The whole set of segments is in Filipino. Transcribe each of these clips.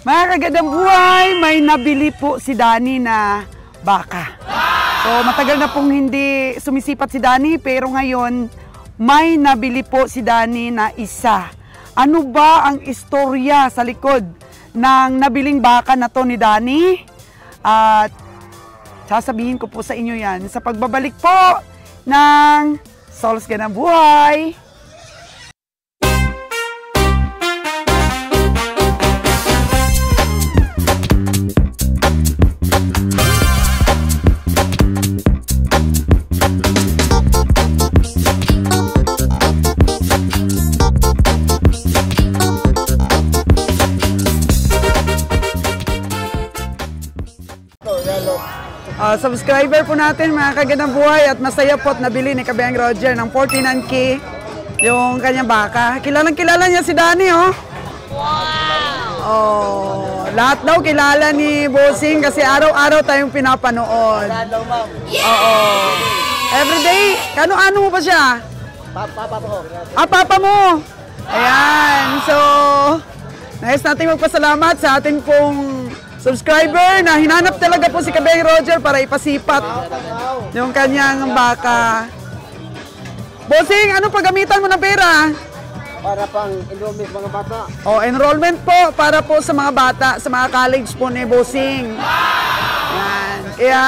Mga kagandang buhay, may nabili po si Danny na baka. So matagal na pong hindi sumisipat si Danny, pero ngayon may nabili po si Danny na isa. Ano ba ang istorya sa likod ng nabiling baka na to ni Danny? At sasabihin ko po sa inyo yan sa pagbabalik po ng Sols Ganang Buhay. Subscriber po natin mga kagandang buhay at masaya po at nabili ni Kabiang Roger ng 49K yung kanyang baka. Kilalang kilala niya si Danny, oh. Wow! Oh, lahat daw kilala ni Bossing kasi araw-araw tayong pinapanood. Oo. Everyday, ano mo pa siya? Papa mo. Ah, papa mo. Ayan, so nais natin magpasalamat sa ating pong subscriber na hinanap talaga po si Kabiang Roger para ipasipat yung kanyang baka. Bossing, ano paggamitan mo ng pera? Para pang enrollment mga bata. Oh, enrollment po para po sa mga bata, sa mga college po ni Bossing. Yan. Kaya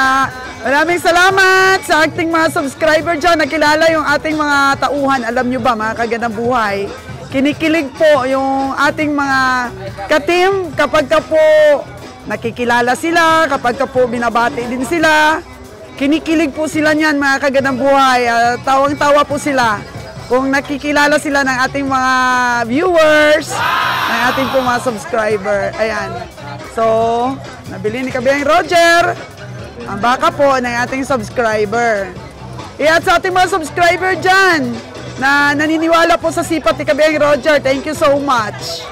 maraming salamat sa ating mga subscriber dyan. Nakilala yung ating mga tauhan. Alam nyo ba mga kagandang buhay? Kinikilig po yung ating mga ka-team kapag ka po nakikilala sila, kapag ka po binabati din sila. Kinikilig po sila niyan mga kagandang buhay. Tawang-tawa po sila kung nakikilala sila ng ating mga viewers, ng ating po mga subscriber. Ayan. So, nabili ni Kabiang Roger ang baka po ng ating subscriber. At sa ating mga subscriber dyan na naniniwala po sa sipat ni Kabiang Roger, thank you so much.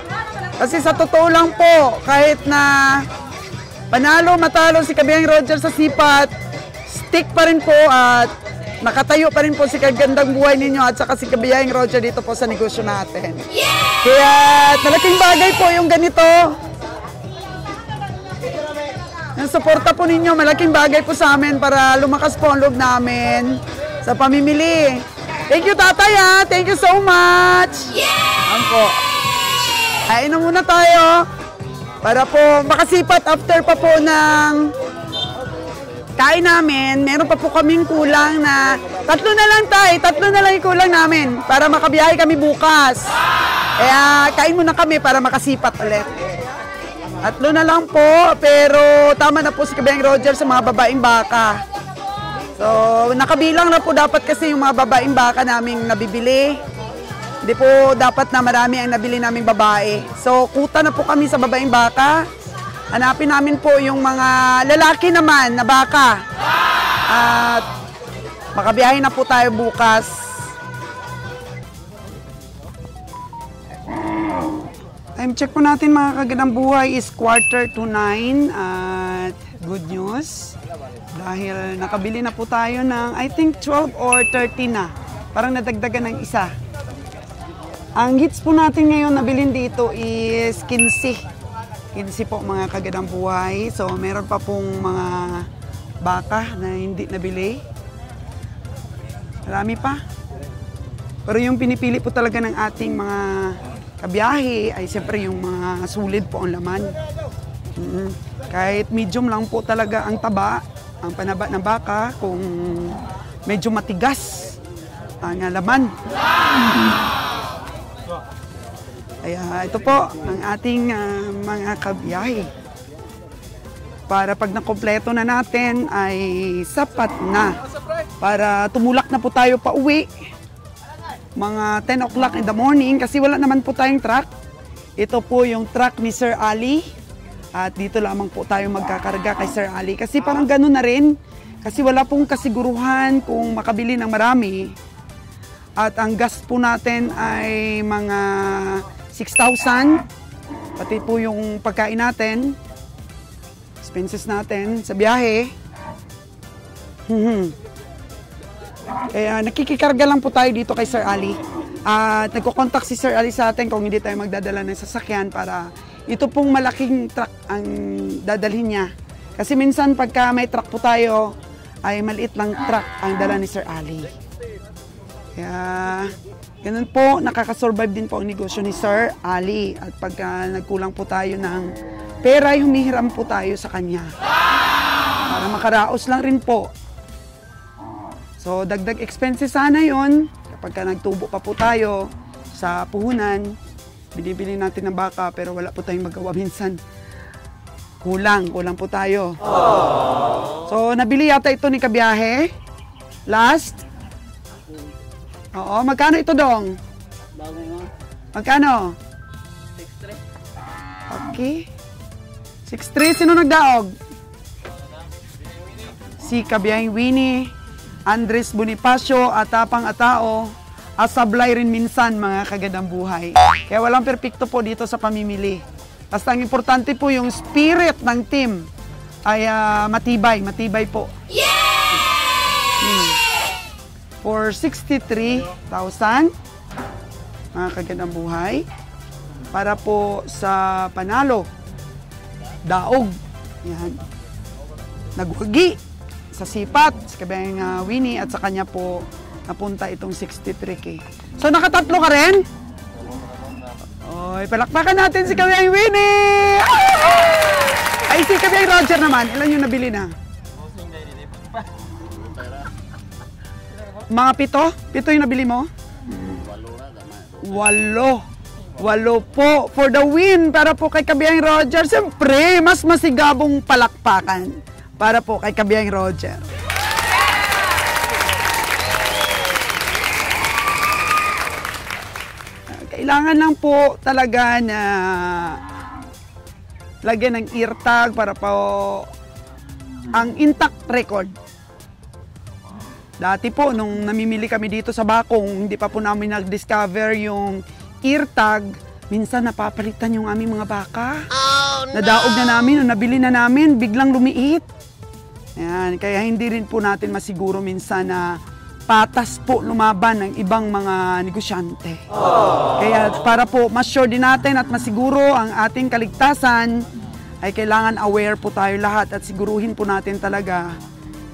Kasi sa totoo lang po, kahit na panalo, matalo si Kabiang Roger sa sipat, stick pa rin po at nakatayo pa rin po si kagandang buhay ninyo at saka si Kabiang Roger dito po sa negosyo natin. Kaya malaking bagay po yung ganito. Yung suporta po ninyo, malaking bagay po sa amin para lumakas po ang loob namin sa pamimili. Thank you, tatay, ha? Thank you so much. Ayan po. Kain na muna tayo para po makasipat after pa po ng kain namin. Meron pa po kaming kulang na tatlo na lang yung kulang namin para makabiyahe kami bukas. Kaya kain muna kami para makasipat ulit. Tatlo na lang po, pero tama na po si Kabiang Roger sa mga babaeng baka. So nakabilang na po dapat kasi yung mga babaeng baka naming nabibili. Hindi po dapat na marami ang nabili naming babae. So, kuta na po kami sa babaeng baka. Hanapin namin po yung mga lalaki naman na baka. At makabiyahe na po tayo bukas. Time check po natin mga kagandang buhay is 8:45. At good news. Dahil nakabili na po tayo ng I think 12 or 13 na. Parang nadagdagan ng isa. Ang hits po natin ngayon na bilhin dito is 15. 15 po mga kagandang buhay. So meron pa pong mga baka na hindi nabili. Marami pa. Pero yung pinipili po talaga ng ating mga kabiyahe ay siyempre yung mga sulid po ang laman. Kahit medium lang po talaga ang taba, ang panaba ng baka, kung medyo matigas ang laman. Kaya ito po ang ating mga kabiyahe. Para pag nakompleto na natin ay sapat na. Para tumulak na po tayo pa uwi. Mga 10 o'clock in the morning kasi wala naman po tayong truck. Ito po yung truck ni Sir Ali. At dito lamang po tayo magkakarga kay Sir Ali. Kasi parang gano'n na rin. Kasi wala pong kasiguruhan kung makabili ng marami. At ang gas po natin ay mga 6,000, pati po yung pagkain natin, expenses natin sa biyahe. Kaya nakikikarga lang po tayo dito kay Sir Ali. At nagko-contact si Sir Ali sa atin kung hindi tayo magdadala ng sasakyan para ito pong malaking truck ang dadalhin niya. Kasi minsan pagka may truck po tayo, ay maliit lang truck ang dala ni Sir Ali. Kaya, ganun po, nakakasurvive din po ang negosyo ni Sir Ali. At pagka nagkulang po tayo ng pera, ay humihiram po tayo sa kanya. Para makaraos lang rin po. So, dagdag expenses sana yon. Kapag nagtubo pa po tayo sa puhunan, binibili natin ng baka pero wala po tayong magawa minsan. Kulang po tayo. So, nabili yata ito ni Kabiyahe. Last. Oo, magkano ito, Dong? Bago nga. Magkano? 6.3. Okay. 6.3, sino nagdaog? Si Kabiyaheng Winnie, Andres Bonifacio, Atapang Atao, asablay rin minsan mga kagandang buhay. Kaya walang perpekto po dito sa pamimili. Basta ang importante po yung spirit ng team ay matibay po. For 63,000 mga kagandang buhay para po sa panalo daog. Yan. Nagwagi sa sipat sa Kabiyaheng Winnie at sa kanya po napunta itong 63K. So nakatatlo ka rin? Oy, palakpakan natin si Kabiyaheng Winnie! Ay, si Kabiyaheng Roger naman, ilan yung nabili na? Mga 7? 7 yung nabili mo? 8 po for the win para po kay Kabiyaheng Roger. Siyempre, mas masigabong palakpakan para po kay Kabiyaheng Roger. Kailangan lang po talaga na lagyan ng ear tag para po ang intact record. Dati po, nung namimili kami dito sa Bakong, hindi pa po namin nag-discover yung ear tag, minsan napapalitan yung aming mga baka. Oh, no! Nadaog na namin, nabili na namin, biglang lumiit. Ayan, kaya hindi rin po natin masiguro minsan na patas po lumaban ng ibang mga negosyante. Kaya para po mas sure din natin at masiguro ang ating kaligtasan, ay kailangan aware po tayo lahat at siguruhin po natin talaga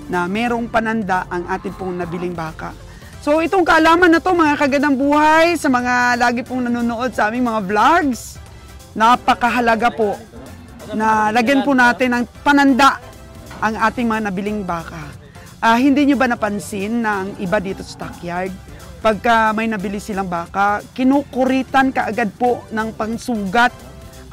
na merong pananda ang ating pong nabiling baka. So itong kaalaman na to mga kagandang buhay sa mga lagi pong nanonood sa aming mga vlogs, napakahalaga po na lagyan po natin ng pananda ang ating mga nabiling baka. Hindi nyo ba napansin na ang iba dito sa stockyard, pagka may nabili silang baka, kinukuritan kaagad po ng pangsugat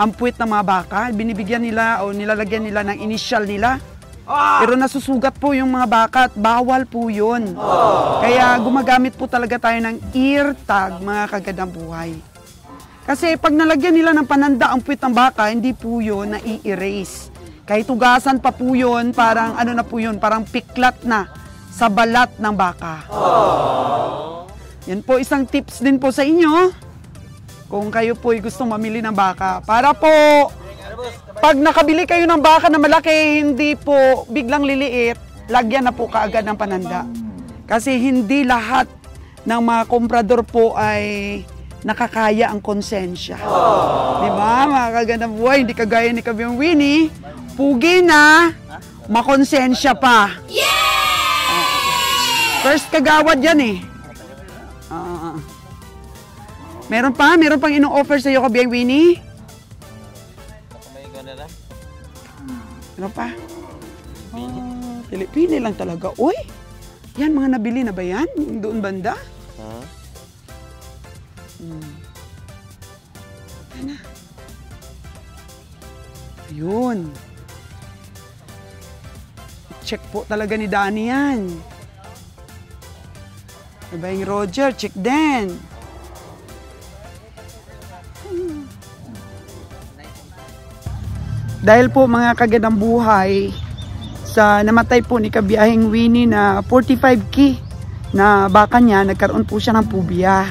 ang puwit ng mga baka. Binibigyan nila o nilalagyan nila ng initial nila. Pero nasusugat po yung mga baka at bawal po yun. Kaya gumagamit po talaga tayo ng ear tag, mga kagandang buhay. Kasi pag nalagyan nila ng pananda ang puwit ng baka, hindi po yun na-i-erase. Kahit tugasan pa po yun, parang ano na po yun, parang piklat na sa balat ng baka. Yan po isang tips din po sa inyo. Kung kayo po ay gustong mamili ng baka. Para po, pag nakabili kayo ng baka na malaki, hindi po biglang liliit, lagyan na po kaagad ng pananda. Kasi hindi lahat ng mga komprador po ay nakakaya ang konsensya. Diba, mga kagandang buhay, hindi kagaya ni Kabiyaheng Winnie, pugi na, makonsensya pa. First kagawad yan eh. Meron pang ino-offer sa iyo, Kabiyaheng Winnie? Meron pa? Pilipini lang talaga. Uy, yan, mga nabili na ba yan? Doon banda? Yun. Check po talaga ni Danny yan. Kabiyaheng Roger, check din. Dahil po mga kagandang buhay, sa namatay po ni Kabiyaheng Winnie na 45K na baka niya, nagkaroon po siya ng pubia.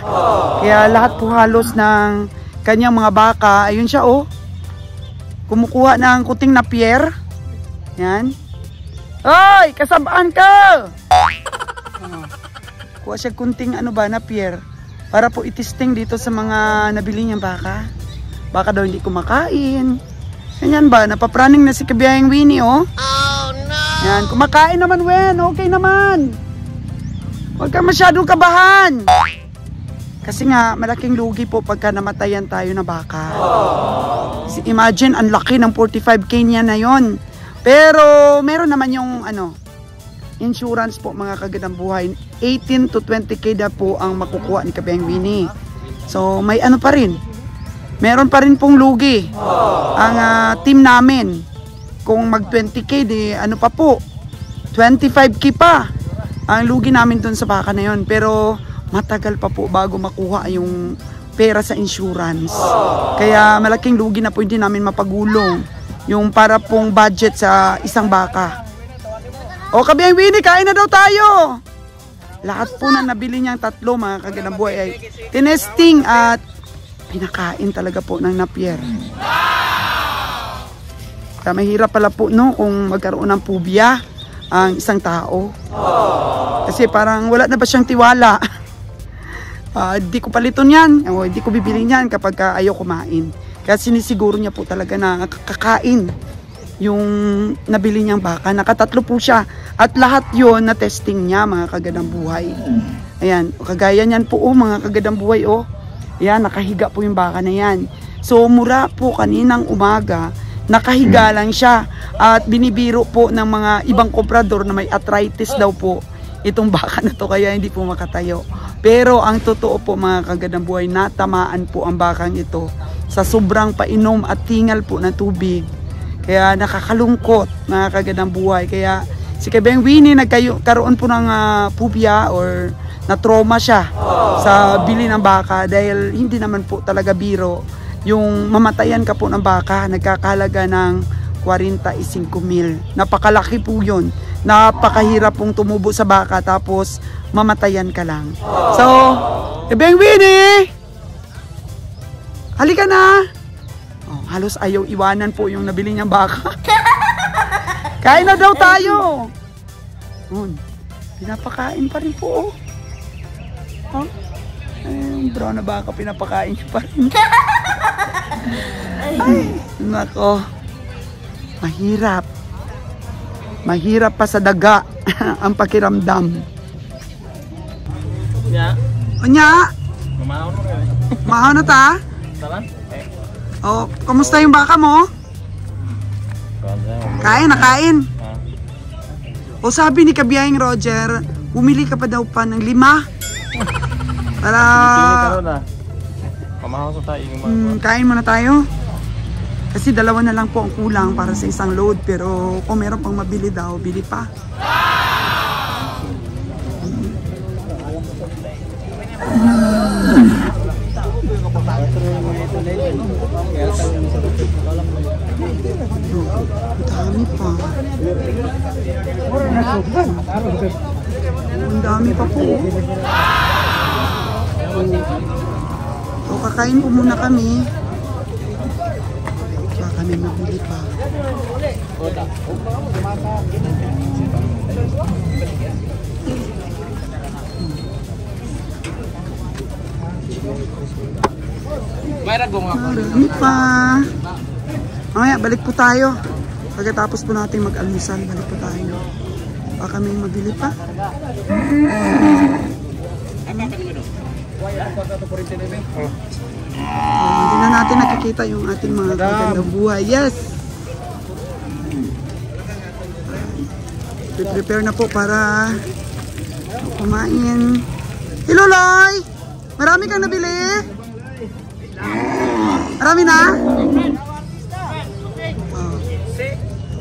Kaya lahat po halos ng kanyang mga baka, ayun siya oh, kumukuha ng kuting na pier. Yan. Hoy, kasabaan ka! Kuha siya kunting ano ba na pier para po itisting dito sa mga nabili niyang baka. baka daw hindi kumakain. Ganyan ba? Napapraning na si Kabiyahing Winnie, oh. Oh no! Yan, kumakain naman, Wen. Okay naman. Huwag kang masyadong kabahan. Kasi nga, malaking lugi po pagka namatayan tayo na baka. Kasi imagine, ang laki ng 45k niya na yon. Pero, meron naman yung, insurance po, mga kagandang buhay. 18 to 20k na po ang makukuha ni Kabiyahing Winnie. So, may pa rin. Meron pa rin pong lugi ang team namin. Kung mag 20k, di pa po, 25k pa ang lugi namin dun sa baka na yun. Pero matagal pa po bago makuha yung pera sa insurance. Kaya malaking lugi na po hindi namin mapagulong yung para pong budget sa isang baka. O Kabiyahing Winnie, kain na daw tayo. Lahat po na nabili niyang 3 mga kagandang buhay ay tinesting at pinakain talaga po ng Napier. Kaya mahirap pala po kung magkaroon ng phobia ang isang tao. Kasi parang wala na ba siyang tiwala. Di ko paliton yan. Di ko bibili yan kapag ayaw kumain. Kaya sinisiguro niya po talaga na kakain yung nabili niyang baka. Nakatatlo po siya. At lahat yon na testing niya mga kagandang buhay. Ayan, kagaya niyan po mga kagandang buhay Yan, nakahiga po yung baka na yan. So, mura po kaninang umaga, nakahiga lang siya. At binibiro po ng mga ibang komprador na may arthritis daw po itong baka na to, kaya hindi po makatayo. Pero ang totoo po mga kagandang buhay, natamaan po ang bakang ito sa sobrang painom at tingal po ng tubig. Kaya nakakalungkot mga kagandang buhay. Kaya si Kabiyahing Winnie nagkaroon po ng phobia or na-trauma siya sa bili ng baka dahil hindi naman po talaga biro. Yung mamatayan ka po ng baka, nagkakahalaga ng 45,000. Napakalaki po yun. Napakahirap pong tumubo sa baka tapos mamatayan ka lang. So, Kabiyahing Winnie! Halika na! Halos ayaw iwanan po yung nabili niyang baka. Kain na daw tayo! Pinapakain pa rin po. Ay, brown na baka pinapakain niyo pa rin. Ay, nako. Mahirap. Mahirap pa sa daga ang pakiramdam. Nya? Mahaw na ta? Kamusta yung baka mo? Kain, nakain. Sabi ni Kabiyahing Roger, bumili ka pa daw pa ng 5. Para kain muna tayo. Kasi 2 na lang po ang kulang para sa isang load. Pero kung meron pang mabili daw, bili pa. Dami pa. Ang dami pa po. Kakain po muna kami. Baka may mabili pa. Marami pa. Mamaya, balik po tayo. Pagkatapos po natin mag-almusal, balik po tayo. Baka may mabili pa. Hindi na natin nakikita yung ating mga kagandang buhay. Yes! Prepare na po para kumain. Hello, Loy! Marami kang nabili? Marami na?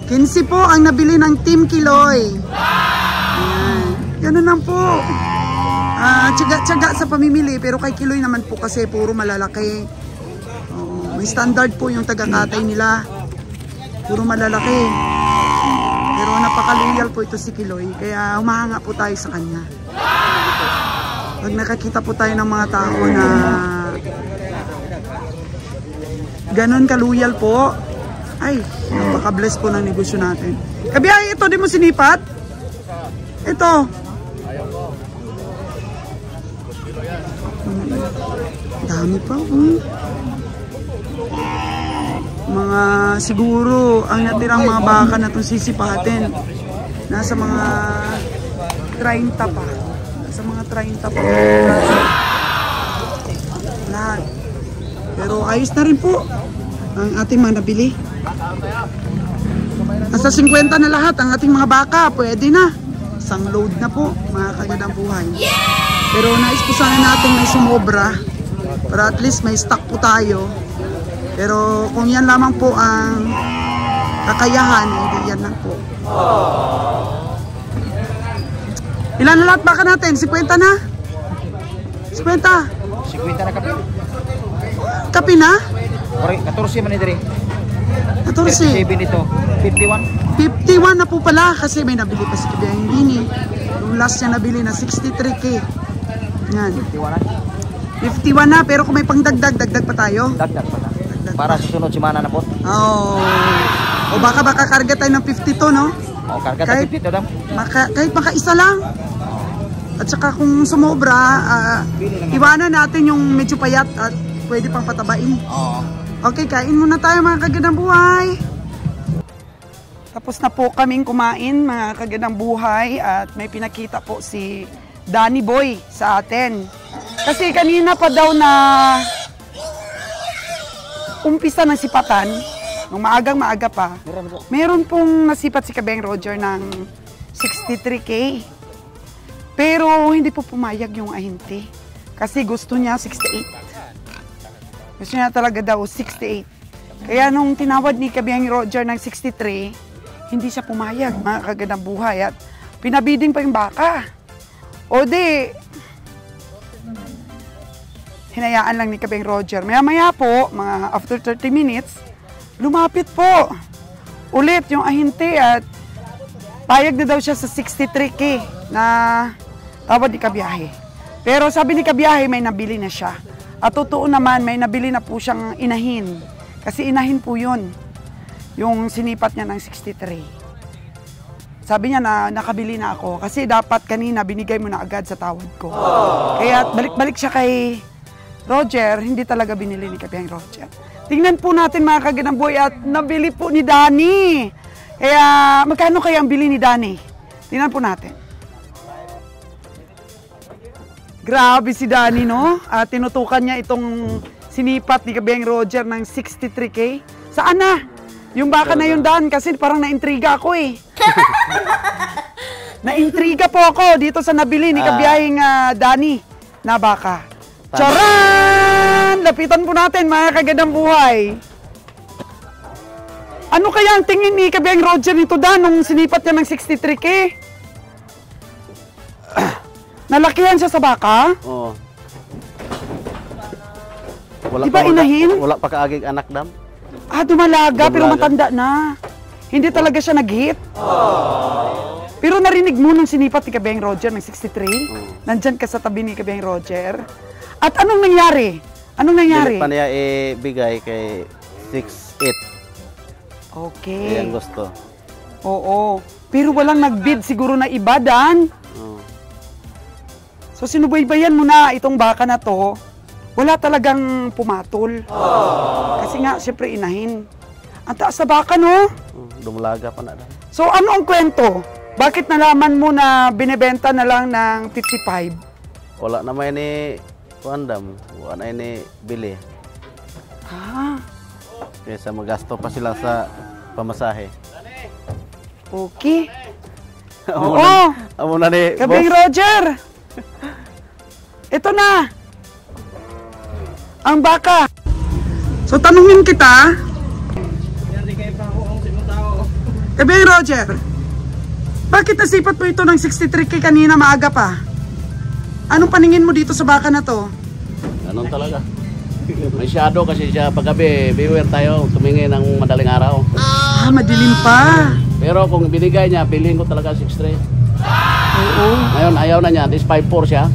15 po ang nabili ng Team Kiloy. Ayan. Ganun lang po. Tiyaga-tiyaga sa pamimili, pero kay Kiloy naman po kasi puro malalaki. May standard po yung taga-katay nila. Puro malalaki. Pero napaka-loyal po ito si Kiloy, kaya humahanga po tayo sa kanya. Pag nakakita po tayo ng mga tao na ganun ka-loyal po, ay, napaka-bless po ng negosyo natin. Kabiyahing, ito di mo sinipat? Ito. Dami pa. Mga siguro ang natirang mga baka na itong sisipatin. Nasa mga 30 pa. Nasa mga 30 pa. Lahat. Pero ayos na rin po ang ating mga nabili. Nasa 50 na lahat ang ating mga baka. Pwede na. Isang load na po, mga kagandang buhay. Pero nais po sana natin may sumobra. Para at least may stock po tayo. Pero kung yan lamang po ang kakayahan, hindi yan lang po. Ilan na lahat baka natin? 50 na? 50? 50 na kape. Kapi na? 14 man ito rin. 14. 37 ito. 51. 51 na po pala kasi may nabili pa si Kabiyang Bini. Yung last niya nabili na 63K. Yan. 51 na. 51 na pero kung may pangdagdag, dagdag pa tayo. Dagdag pa na. Para susunod si Mana na po. Oh. O baka karga tayo ng 52, no? O, karga tayo 52 daw. Kahit makaisa lang. At saka kung sumobra, iwanan natin yung medyo payat at pwede pang patabain. Oo. Okay, kain muna tayo mga kagandang buhay. Tapos na po kaming kumain mga kagandang buhay at may pinakita po si Danny Boy sa atin. Kasi kanina pa daw na umpisa ng sipatan, nung maagang-maaga pa, meron pong nasipat si Kabeng Roger ng 63K. Pero hindi po pumayag yung ahente. Kasi gusto niya 68. Gusto niya talaga daw 68. Kaya nung tinawad ni Kabeng Roger ng 63, hindi siya pumayag, mga kagandang buhay. At pinabiding pa yung baka. O di, hinayaan lang ni Kabeng Roger. Maya-maya po, mga after 30 minutes, lumapit po ulit yung ahente at payag na daw siya sa 63K na tawad ni Kabiyahe. Pero sabi ni Kabiyahe, may nabili na siya. At totoo naman, may nabili na po siyang inahin. Kasi inahin po yun, yung sinipat niya ng 63. Sabi niya na nakabili na ako kasi dapat kanina binigay mo na agad sa tawad ko. Kaya balik-balik siya kay Roger, hindi talaga binili ni Kabiyang Roger. Tingnan po natin mga kagandang buhay at nabili po ni Danny. Kaya magkano kaya ang bili ni Danny? Tingnan po natin. Grabe si Danny, no? At tinutukan niya itong sinipat ni Kabiyang Roger ng 63K. Saan na? Yung baka na yun, Dan, kasi parang naintriga ako eh. Naintriga po ako dito sa nabili ni Kabiyahing Danny na baka. Charan! Lapitan po natin mga kagandang buhay. Ano kaya ang tingin ni Kabiyang Roger nito, Dan, nung sinipat niya ng 63K? Nalakihan siya sa baka? Oo. Di ba inahin? Wala pa kaagig anak, Dam. Dumalaga, pero matanda na. Hindi talaga siya nag-hit. Pero narinig mo nung sinipat ni Kabiyang Roger ng 63? Nandyan ka sa tabi ni Kabiyang Roger. At anong nangyari? Anong nangyari? Dili pa niya ibigay kay 6'8". Okay. Yan gusto. Oo. Pero walang nag-bid siguro na iba, Dan. So sinubaybayan mo na itong baka na to. Wala talagang pumatol. Kasi nga, siyempre inahin. Ang taas na baka, no? Dumulaga pa na, Dam. So ano ang kwento? Bakit nalaman mo na binibenta na lang ng 55? Wala naman ni Dam. Wala na ni bili. Kaysa magasto pa sila sa pamasahe. Okay. Oo. Amo na ni Kabiyang Roger. Ito na. Ang baka. So tanungin kita. Kabiyang Roger. Bakit nasipat mo ito ng 63K kanina maaga pa? Anong paningin mo dito sa baka na to? Ganun talaga. May shadow kasi siya paggabi, beware tayo, tumingin ng madaling araw. Madilim pa. Pero kung binigay niya, piliin ko talaga 6'3". Oo. Ngayon, ayaw na niya. This 5'4" siya.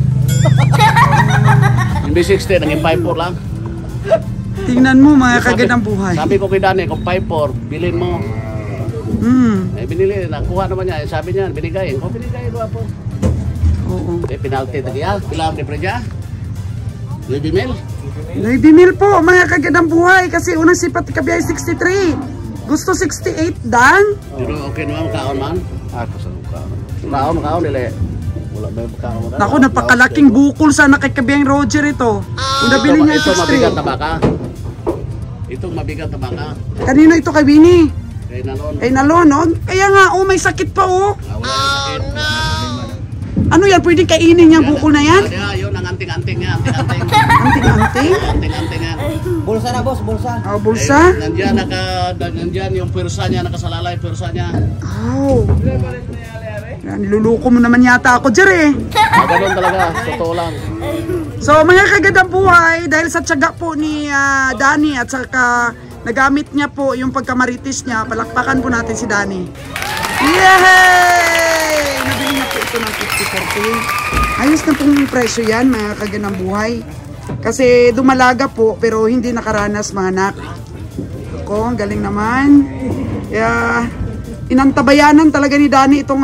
Hindi 60, naging 5'4" lang. Tingnan mo mga kagandang buhay. Sabi ko kay Danny, kung 5'4", bilhin mo. Eh, binili, nakuha naman niya. Sabi niya, binigay. Kung binigay, doon po. Oo. Eh, penalty tadi ya, pilam di preja. Lebih mil. Binil po, mga kagandang buhay. Kasi unang sipat ni Kabiyay 63. Gusto 68, Dan. Pero okay naman, kaon man. Ako sa kaon. Kaon nila. Wala ba yung kaon? Naku, napakalaking bukol sana kay Kabiyang Roger ito. Kung nabili niya Ito mabigat 63. na baka. Ito mabigat na baka. Kanino ito kay Winnie? Kaya nalon. Kay Nalonog? Kaya nga, may sakit pa oh. Ano yan? Pwede kainin yung bukol na yan? Yun ang anting-anting niya. Anting-anting. Anting-anting? Anting-anting yan. Bulsa na boss, bulsa. Oh, bulsa? Nandiyan yung pwersa niya, nakasalalay yung pwersa niya. Oh. Yan, niluluko mo naman yata ako, Jer eh. Ganun talaga, totoo lang. So mga kagandang buhay, dahil sa tiyaga po ni Danny at saka nagamit niya po yung pagkamaritis niya, palakpakan po natin si Danny. Yay! Nabili na po ito ng 50-40. Ayos na pong presyo yan mga kagandang buhay. Kasi dumalaga po pero hindi nakaranas mga anak. Ako, ang galing naman. Kaya inantabayanan talaga ni Danny itong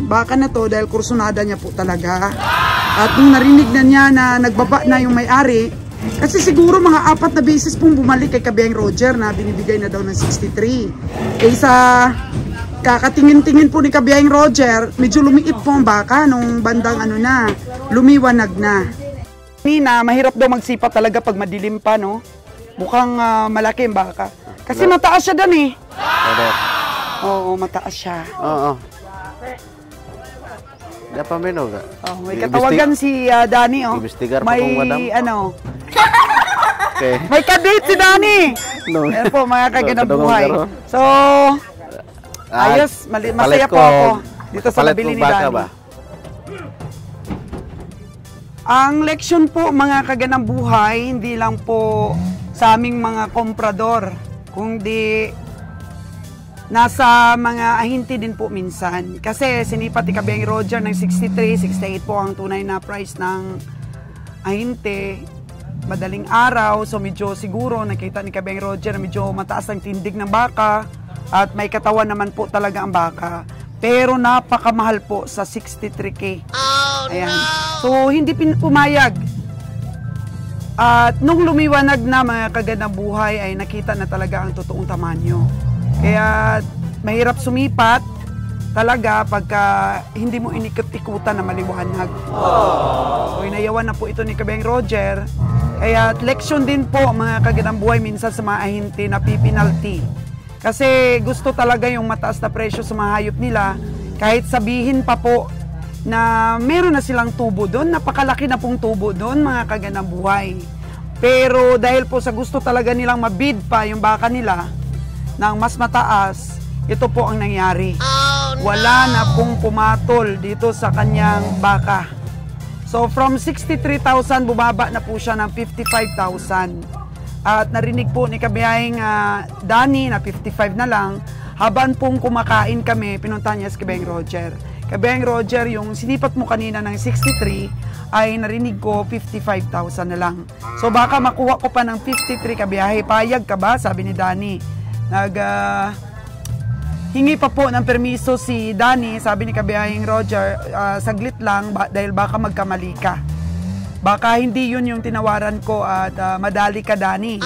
baka na to dahil kursunada niya po talaga. At nung narinig na niya na nagbaba na yung may-ari, kasi siguro mga 4 na beses pong bumalik kay Kabiyang Roger na binibigay na daw ng 63. Kaysa kakatingin-tingin po ni Kabiyang Roger, medyo lumiit po ang baka nung bandang lumiwanag na. Nina, mahirap daw magsipa talaga pag madilim pa, no? Mukhang malaki ang baka. Kasi mataas siya dan eh. Oo, mataas siya. Oo. Dapat minog. Oh, may katawagan si Danny, oh. Investigar pa kung madam. Okay. May kadate si Danny. No. Ayan po, mga kagandang buhay. So, ayos, masaya po ako dito sa nabili ni Danny. Ba? Ang leksyon po, mga kagandang buhay, hindi lang po sa aming mga komprador, kundi nasa mga ahinti din po minsan. Kasi sinipat ni Kabiyang Roger ng 63, 68 po ang tunay na price ng ahinti. Madaling araw, so medyo siguro nakita ni Kabiyang Roger na medyo mataas ang tindig ng baka at may katawan naman po talaga ang baka. Pero napakamahal po sa 63K. Ayan. So hindi pumayag. At nung lumiwanag na mga kagandang buhay ay nakita na talaga ang totoong tamanyo. Kaya mahirap sumipat talaga pagka hindi mo inikot-ikutan na maliwanag. So inayawan na po ito ni Kabiyang Roger. Kaya leksyon din po mga kagandang buhay minsan sa mga ahinti na pipinalty. Kasi gusto talaga yung mataas na presyo sa mga hayop nila kahit sabihin pa po na meron na silang tubo doon, napakalaki na pong tubo doon mga kagandang buhay. Pero dahil po sa gusto talaga nilang mabid pa yung baka nila ng mas mataas, ito po ang nangyari. Wala na pong pumatol dito sa kanyang baka. So from 63,000 bumaba na po siya ng 55,000. At narinig po ni Kabiyang Danny na 55 na lang. Habang pong kumakain kami, pinuntahan niya si Kabiyang Roger. Kabiyang Roger, yung sinipat mo kanina ng 63 ay narinig ko 55,000 na lang. So baka makuha ko pa ng 53 kabiyahe. Payag ka ba? Sabi ni Danny. Hingi pa po ng permiso si Danny, sabi ni Kabiyahing Roger, saglit lang dahil baka magkamali ka. Baka hindi yun yung tinawaran ko at madali ka, Danny.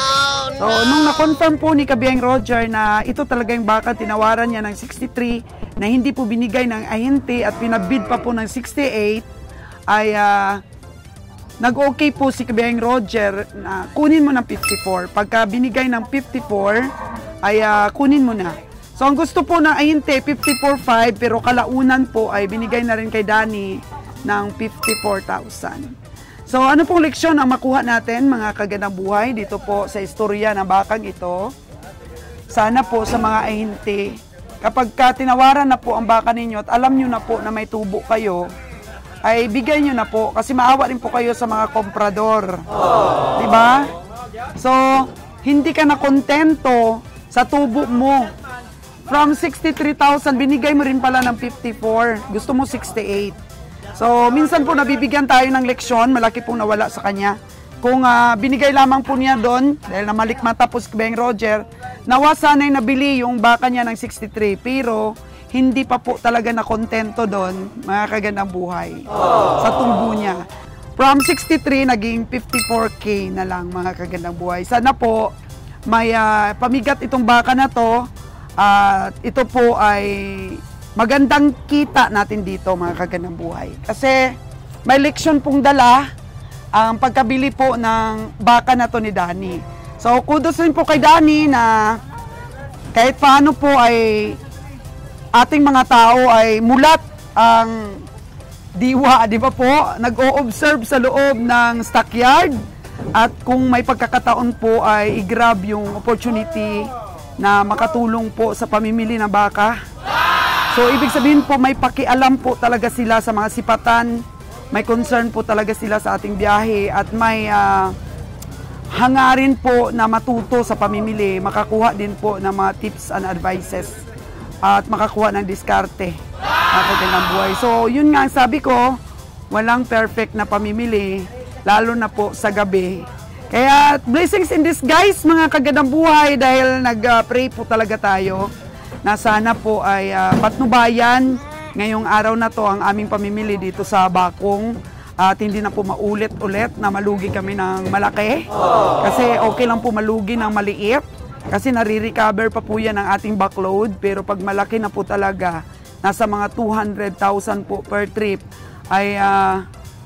So, nung na-confirm po ni Kabiyahing Roger na ito talaga yung baka tinawaran niya ng 63 na hindi po binigay ng ahinti at pinabid pa po ng 68, ay nag-okay po si Kabiyahing Roger na kunin mo ng 54. Pagka binigay ng 54, ay kunin mo na. So, ang gusto po ng ahinti, 54,500, pero kalaunan po ay binigay na rin kay Danny ng 54,000. So, ano pong leksyon ang makuha natin, mga kagandang buhay, dito po sa istorya ng bakang ito? Sana po sa mga ahinti, kapag tinawaran na po ang baka ninyo at alam nyo na po na may tubo kayo, ay bigay nyo na po kasi maawa rin po kayo sa mga komprador. Diba? So, hindi ka na kontento sa tubo mo. From 63,000, binigay mo rin pala ng 54. Gusto mo 68. So, minsan po nabibigyan tayo ng leksyon, malaki pong nawala sa kanya. Kung binigay lamang po niya doon, dahil namalikmata po si Kabiyahing Roger, nawa sana'y nabili yung baka niya ng 63. Pero, hindi pa po talaga na kontento doon, mga kagandang buhay, sa tubo niya. From 63, naging 54K na lang mga kagandang buhay. Sana po may pamigat itong baka na to. At ito po ay magandang kita natin dito mga kagandang buhay. Kasi may leksyon pong dala ang pagkabili po ng baka na to ni Danny. So kudos rin po kay Danny na kahit paano po ay ating mga tao ay mulat ang diwa, di ba po? Nag-o-observe sa loob ng stockyard at kung may pagkakataon po ay i-grab yung opportunity na makatulong po sa pamimili ng baka. So ibig sabihin po may pakialam po talaga sila sa mga sipatan, may concern po talaga sila sa ating biyahe at may hangarin po na matuto sa pamimili, makakuha din po ng mga tips and advices at makakuha ng diskarte ng buhay. So, yun nga sabi ko, walang perfect na pamimili, lalo na po sa gabi. Kaya, blessings in disguise mga kagandang buhay dahil nag-pray po talaga tayo na sana po ay patnubayan ngayong araw na to ang aming pamimili dito sa Bakong at hindi na po maulit-ulit na malugi kami ng malaki. Kasi okay lang po malugi ng maliit kasi nare-recover pa po yan ang ating backload pero pag malaki na po talaga nasa mga 200,000 po per trip, ay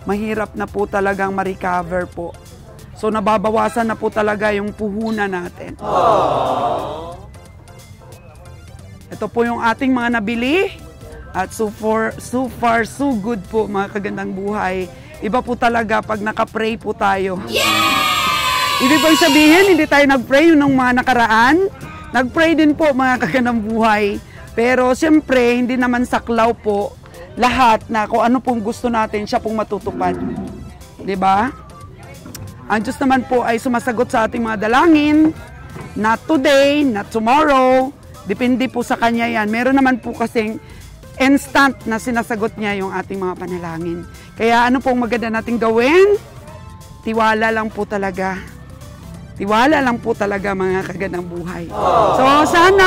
mahirap na po talagang ma-recover po. So, nababawasan na po talaga yung puhunan natin. Ito po yung ating mga nabili. At so far, so good po mga kagandang buhay. Iba po talaga pag naka-pray po tayo. Ibig po sabihin, hindi tayo nag-pray yung mga nakaraan. Nag-pray din po mga kagandang buhay. Pero siyempre, hindi naman saklaw po lahat na kung ano pong gusto natin, siya pong matutupad. Diba? Ang Diyos naman po ay sumasagot sa ating mga dalangin. Not today, not tomorrow. Depende po sa Kanya yan. Meron naman po kasing instant na sinasagot niya yung ating mga panalangin. Kaya ano pong maganda nating gawin? Tiwala lang po talaga. Tiwala lang po talaga mga kagandang buhay. So sana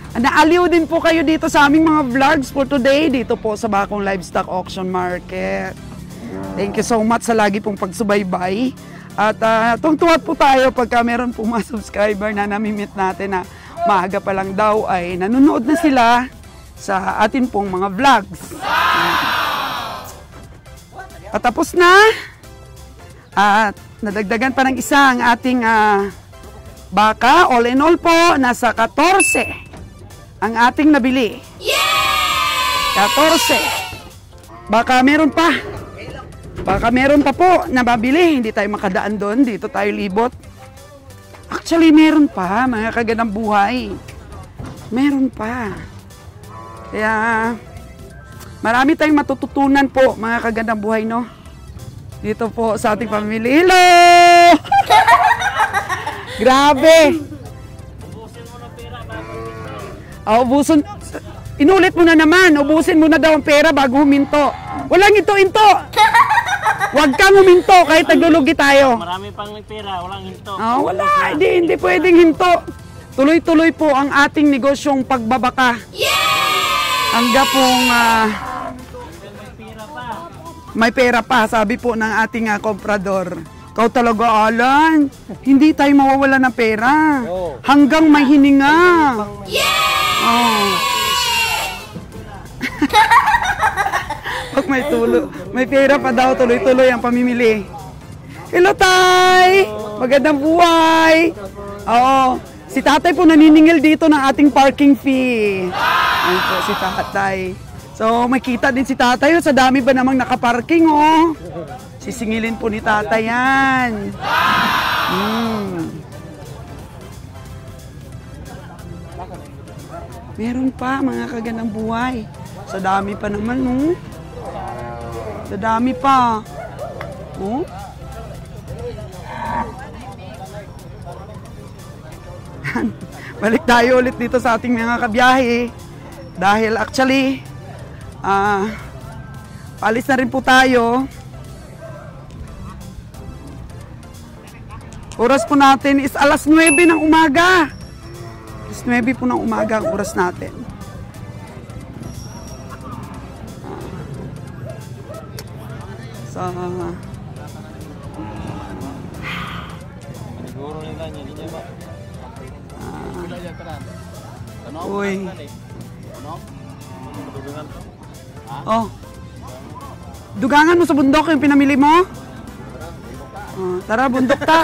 naaliw din po kayo dito sa aming mga vlogs for today dito po sa Bakong Livestock Auction Market. Thank you so much sa lagi pong pagsubaybay. At tuwang-tuwa po tayo pagka meron pong mga subscriber na namimit natin na maaga pa lang daw ay nanonood na sila sa atin pong mga vlogs. Patapos na. At nadagdagan pa ng isa ang ating baka. All in all po, nasa 14 ang ating nabili. 14. Baka meron pa. Baka meron pa po na mabili. Hindi tayo makadaan doon. Dito tayo libot. Actually, meron pa, mga kagandang buhay. Meron pa. Kaya, marami tayong matututunan po, mga kagandang buhay, no? Dito po sa ating pamilya. Hello! Grabe! Ubusin, inulit mo na naman, ubusin mo na daw ang pera bago huminto. Walang into-into! Huwag kang huminto kahit naglulugi tayo. Marami pang pera, walang hinto. Wala, hindi pwedeng hinto. Tuloy-tuloy po ang ating negosyong pagbabaka. Hanggang pong may pera pa, sabi po ng ating komprador. Kau talaga, Alan, hindi tayo mawawala ng pera. Hanggang may hininga. Pag may pera pa daw, tuloy-tuloy ang pamimili. Hello, Tay! Magandang buhay! Oo, si Tatay po naniningil dito ng ating parking fee. Ayun po si Tatay. So, makita din si Tatay. Sa dami ba namang nakaparking, oh? Sisingilin po ni Tatay yan. Meron pa, mga kagandang buhay. Sa dami pa naman, no? Sa dami pa. Oh? Balik tayo ulit dito sa ating mga kabiyahe. Dahil actually, palis na rin po tayo. Oras po natin is alas 9 ng umaga. Alas 9 po ng umaga ang oras natin. So, Sa... Siguro nila niya, hindi niya ba? Uy. Dugangan to. Oh. Dugangan mo sa bundok yung pinamili mo? Oh, tara, bundok ta.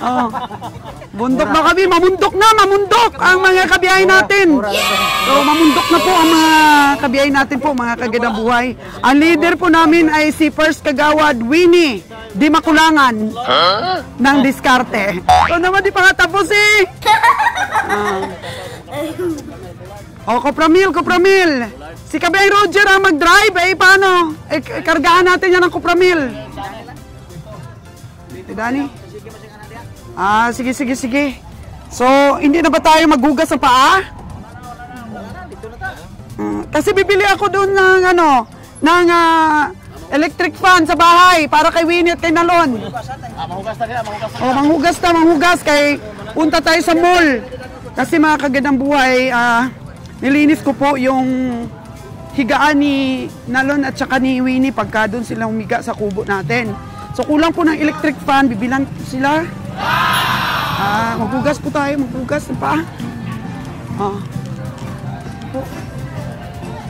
Oh. Bundok na kami, mamundok ang mga kabiyahe natin. So, mamundok na po ang mga kabiyahe natin po, mga kagandang buhay. Ang leader po namin ay si First Kagawad Winnie Di Makulangan ng Diskarte. So naman, di pa nga tapos eh. Oh, Kopramil. Si Kabay Roger ang mag-drive, eh paano? Eh, kargahan natin yan ng Kopramil. Si Dani? Ah, sige. So, hindi na ba tayo maghugas sa paa? Kasi bibili ako doon ng electric fan sa bahay para kay Winnie at kay Nalon. Manghugas kay punta tayo sa mall. Kasi mga kagandang buhay, nilinis ko po yung higaan ni Nalon at saka ni Winnie pagka doon sila humiga sa kubo natin. So kulang po ng electric fan, bibilan sila. Maghugas po tayo, maghugas pa.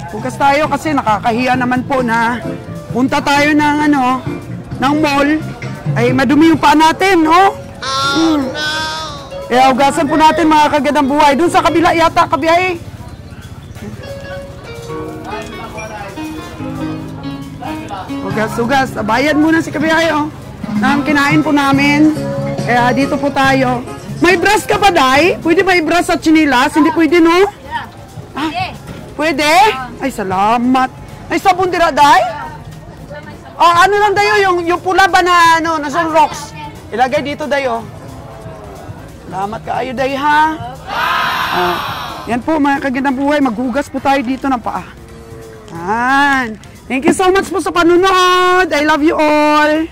Hugas tayo kasi nakakahiya naman po na punta tayo ng ng mall ay madumi yung paa natin, oh. Kaya hugasan po natin mga kagandang buhay. Doon sa kabila yata kabiyahe. Hugas. Bayad muna si kabiyahe, oh. Nang kinain po namin. Kaya dito po tayo. May brush ka ba, Day? Pwede ba i-brush sa chinilas? Hindi pwede, no? Pwede? Ay, salamat. May sabon dira, Day? Ano lang dayo, yung pula ba na, na sunrocks? Ilagay dito, Dayo. Salamat kaayo, Day, ha? Yan po, mga kagandang buhay. Maghugas po tayo dito ng paa. Thank you so much po sa panunod. I love you all.